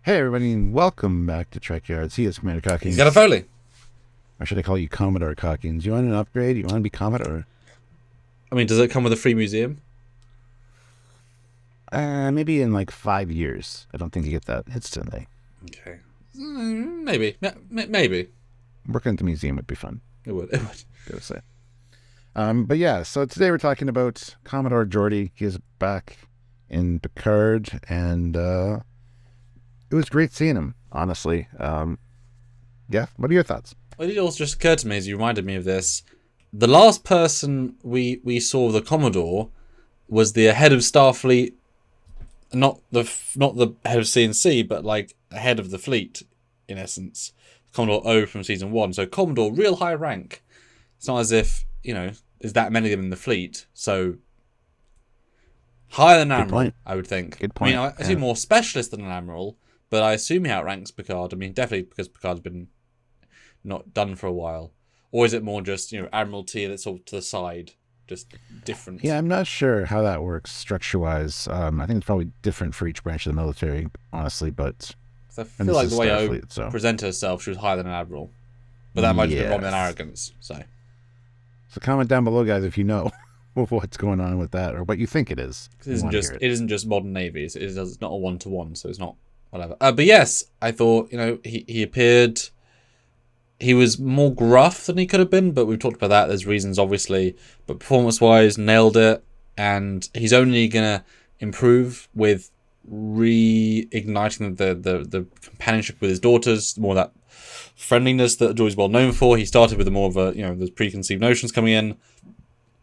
Hey everybody, and welcome back to Trekyards. He is Commander Cockings. He's got a Foley. Or should I call you Commodore Cockings? You want an upgrade? You want to be Commodore? I mean, does it come with a free museum? Maybe in like 5 years. I don't think you get that instantly. Okay. Maybe. Yeah, maybe. Working at the museum would be fun. It would. Gotta say. But yeah, so today we're talking about Commodore Geordi. He is back in Picard, and it was great seeing him, honestly. Yeah, what are your thoughts? Well, it also just occurred to me as you reminded me of this. The last person we saw the Commodore was the head of Starfleet, not the head of CNC, but like head of the fleet, in essence. Commodore O from season 1. So Commodore, real high rank. It's not as if, there's that many of them in the fleet. So higher than an admiral, I would think. Good point. I assume more specialist than an admiral, but I assume he outranks Picard. I mean, definitely because Picard's been not done for a while. Or is it more just, Admiralty that's all to the side, just different? Yeah, I'm not sure how that works structure-wise. I think it's probably different for each branch of the military, honestly, but... I feel like the way Starfleet, O presented herself, she was higher than an admiral. But that might just be wrong than arrogance, So comment down below, guys, if you know what's going on with that, or what you think it is. It isn't just modern navies. It's not a one-to-one, so it's not whatever. But yes, I thought, he appeared... He was more gruff than he could have been, but we've talked about that. There's reasons, obviously. But performance-wise, nailed it. And he's only going to improve with reigniting the companionship with his daughters, more of that friendliness that Geordi's well known for. He started with more of a, there's preconceived notions coming in.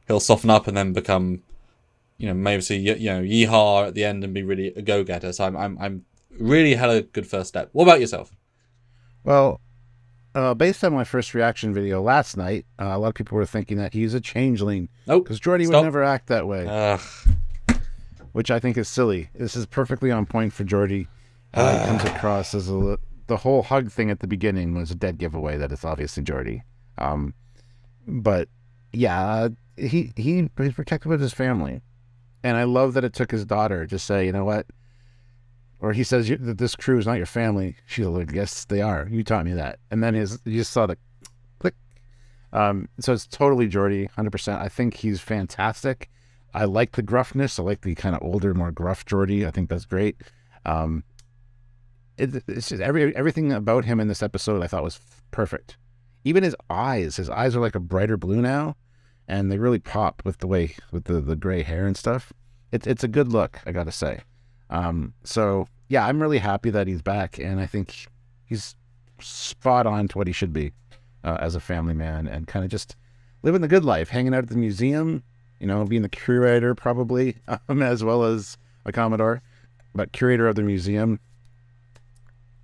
He'll soften up and then become, maybe say, yeehaw at the end and be really a go-getter. So I'm really had a good first step. What about yourself? Well, based on my first reaction video last night, a lot of people were thinking that he's a changeling. Nope. Because Geordi would never act that way. Which I think is silly. This is perfectly on point for Geordi. He comes across as the whole hug thing at the beginning was a dead giveaway that it's obviously Geordi. But yeah, he's protective of his family. And I love that it took his daughter to say, you know what? Or he says that this crew is not your family. She's like, yes, they are. You taught me that. And then you just saw the click. So it's totally Geordi, 100%. I think he's fantastic. I like the gruffness. I like the kind of older, more gruff Geordi. I think that's great. It's just everything about him in this episode I thought was perfect. Even his eyes. His eyes are like a brighter blue now, and they really pop with the gray hair and stuff. It's a good look, I gotta say. So yeah, I'm really happy that he's back, and I think he's spot on to what he should be as a family man, and kind of just living the good life, hanging out at the museum, being the curator probably, as well as a Commodore, but curator of the museum.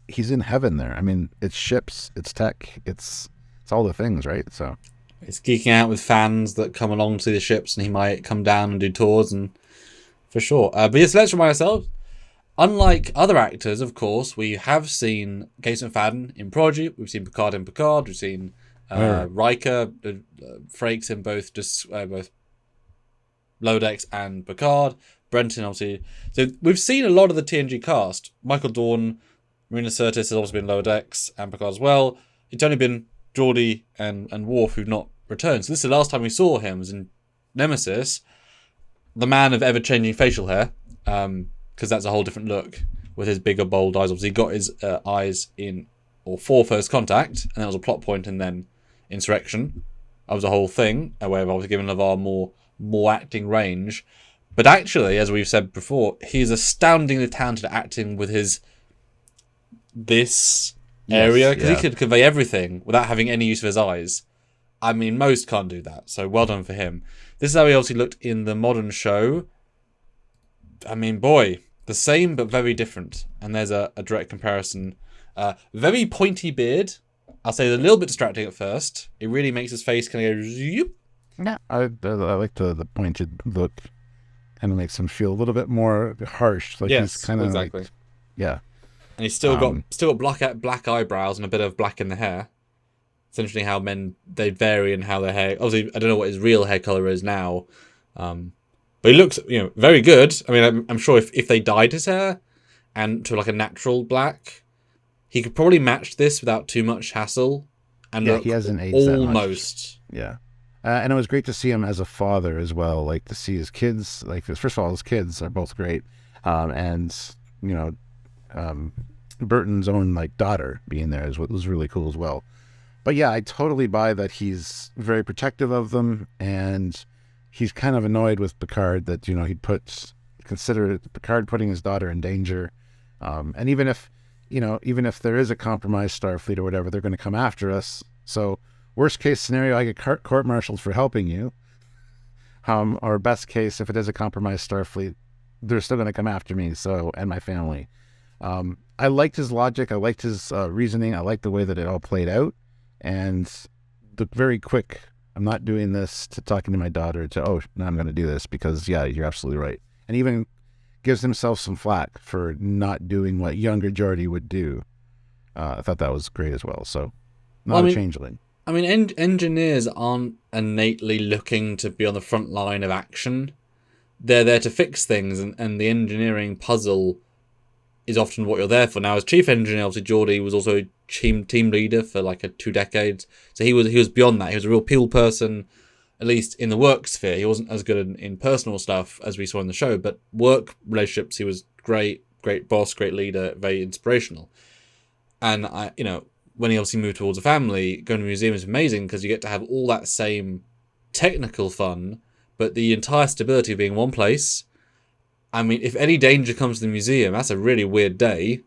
He's in heaven there. I mean, it's ships, it's tech, it's all the things, right? So it's geeking out with fans that come along to see the ships, and he might come down and do tours, and for sure. But yes, let's remind ourselves, unlike other actors, of course, we have seen Gates McFadden in Prodigy, we've seen Picard in Picard, we've seen Riker, Frakes in both Lower Decks and Picard, Brenton, obviously. So we've seen a lot of the TNG cast. Michael Dorn, Marina Sirtis has also been Lower Decks and Picard as well. It's only been Geordi and Worf who've not returned. So this is the last time we saw him was in Nemesis, the man of ever-changing facial hair, because that's a whole different look with his bigger, bold eyes. Obviously, he got his eyes for First Contact, and that was a plot point, and then Insurrection. That was a whole thing, where I've obviously given LeVar more acting range. But actually, as we've said before, he's astoundingly talented at acting with this area, because he could convey everything without having any use of his eyes. I mean, most can't do that, so well done for him. This is how he obviously looked in the modern show. I mean, boy, the same but very different. And there's a direct comparison. Very pointy beard. I'll say a little bit distracting at first. It really makes his face kind of go zoop. Yeah, I like the pointed look. Kind of makes him feel a little bit more harsh. Like yes, he's kind of exactly. Yeah. And he's still got black eyebrows and a bit of black in the hair. Essentially how men, they vary in how their hair... Obviously, I don't know what his real hair colour is now. But he looks, very good. I mean, I'm sure if they dyed his hair and to like a natural black. He could probably match this without too much hassle, and Yeah, look he hasn't aged that much. almost. Yeah. And it was great to see him as a father as well. Like to see his kids. Like first of all, his kids are both great, and you know, Burton's own like daughter being there was really cool as well. But yeah, I totally buy that he's very protective of them, and he's kind of annoyed with Picard that consider Picard putting his daughter in danger, and even if there is a compromised Starfleet or whatever, they're going to come after us. So worst case scenario, I get court-martialed for helping you, or best case, if it is a compromised Starfleet, they're still going to come after me. And my family. I liked his logic. I liked his reasoning. I liked the way that it all played out, and the very quick. I'm not doing this to talking to my daughter now I'm going to do this because yeah, you're absolutely right. And even gives himself some flack for not doing what younger Geordi would do. I thought that was great as well. So a changeling. I mean, engineers aren't innately looking to be on the front line of action. They're there to fix things, and the engineering puzzle is often what you're there for. Now, as chief engineer, obviously Geordi was also team leader for like 2 decades, so he was beyond that. He was a real people person, at least in the work sphere. He wasn't as good in personal stuff as we saw in the show, but work relationships, he was great boss, great leader, very inspirational. And when he obviously moved towards a family, going to a museum is amazing because you get to have all that same technical fun, but the entire stability of being in one place. I mean, if any danger comes to the museum, that's a really weird day.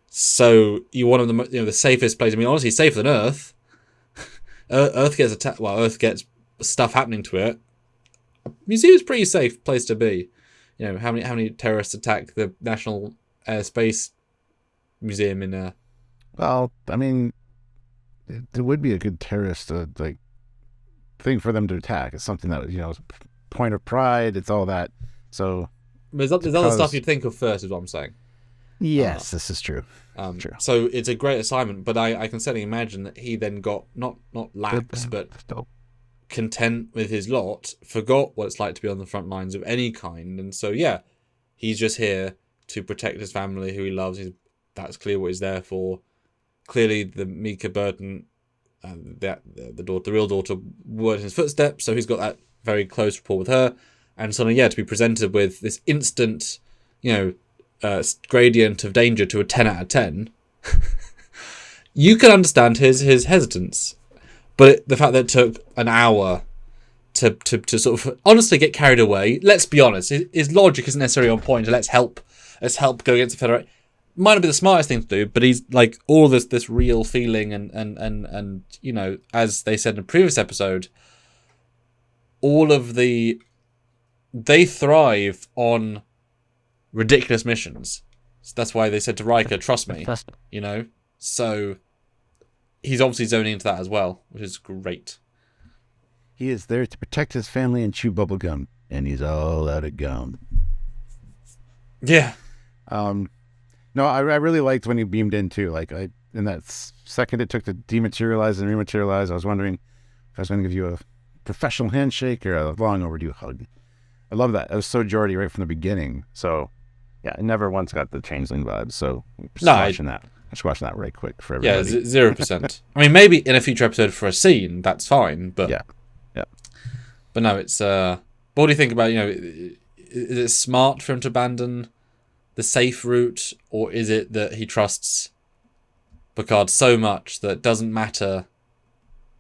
So you want the safest place. I mean, honestly, safer than Earth. Earth gets attacked. Well, Earth gets stuff happening to it. Museum is a pretty safe place to be. How many terrorists attack the National Space Museum in? Well, I mean, it would be a good terrorist thing for them to attack. It's something that is point of pride. It's all that. So. There's other stuff you'd think of first, is what I'm saying. Yes, this is true. True. So it's a great assignment, but I can certainly imagine that he then got not lax, but content with his lot, forgot what it's like to be on the front lines of any kind, and so yeah, he's just here to protect his family, who he loves. That's clear what he's there for. Clearly, the Mika Burton, the real daughter, were in his footsteps, so he's got that very close rapport with her. And suddenly, to be presented with this instant, gradient of danger to a 10 out of 10, you can understand his hesitance. But the fact that it took an hour to sort of honestly get carried away, let's be honest, his logic isn't necessarily on point. Let's help go against the Federation. Might not be the smartest thing to do, but he's like all this real feeling and as they said in a previous episode, they thrive on ridiculous missions. So that's why they said to Riker, trust me, So he's obviously zoning into that as well, which is great. He is there to protect his family and chew bubblegum, and he's all out of gum. Yeah. No, I really liked when he beamed in too. Like in that second it took to dematerialize and rematerialize, I was wondering if I was going to give you a professional handshake or a long overdue hug. I love that. It was so Geordi right from the beginning. So, yeah, I never once got the changeling vibes. So, watching that right quick for everybody. Yeah, 0%. I mean, maybe in a future episode for a scene, that's fine. But yeah. But no, it's. What do you think about? Is it smart for him to abandon the safe route, or is it that he trusts Picard so much that it doesn't matter?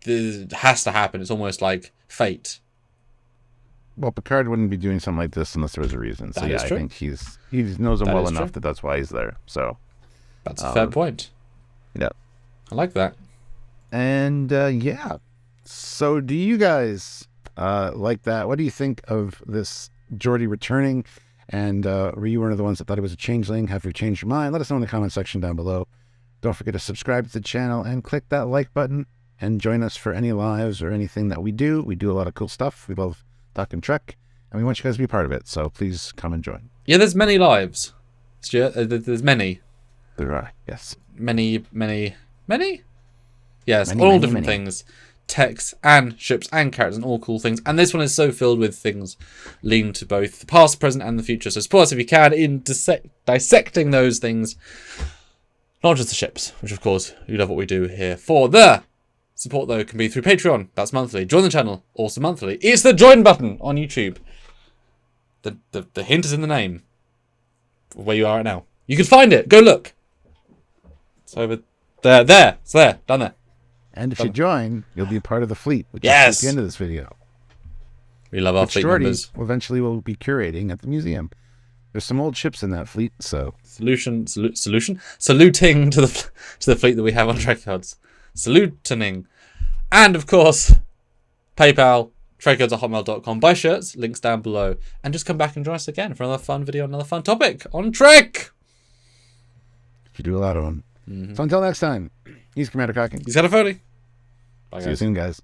It has to happen. It's almost like fate. Well, Picard wouldn't be doing something like this unless there was a reason. So I think he knows him well enough that that's why he's there. So that's a fair point. Yeah, I like that. And so do you guys like that? What do you think of this Geordi returning? And were you one of the ones that thought it was a changeling? Have you changed your mind? Let us know in the comment section down below. Don't forget to subscribe to the channel and click that like button and join us for any lives or anything that we do. We do a lot of cool stuff. We love talking Trek, and we want you guys to be a part of it, so please come and join. Yeah, there's many lives, Stuart. There's many. There are, yes. Many? Yes, many, all different things. text and ships and characters and all cool things. And this one is so filled with things linked to both the past, present, and the future. So support us if you can in dissecting those things. Not just the ships, which of course you love what we do here for. The support though can be through Patreon. That's monthly. Join the channel, also monthly. It's the join button on YouTube. The hint is in the name. Where you are right now. You can find it. Go look. It's over there. There. It's there. Down there. And if you join, you'll be a part of the fleet, which is at the end of this video. We love our fleet members. Eventually we'll be curating at the museum. There's some old ships in that fleet, so... Saluting to the fleet that we have on Trekyards. Saluting. And, of course, PayPal, trekyards@hotmail.com. Buy shirts, links down below. And just come back and join us again for another fun video, another fun topic on Trek! You do a lot of them. So until next time, he's Commander Cocking. He's got a Foley. Bye, See you soon, guys.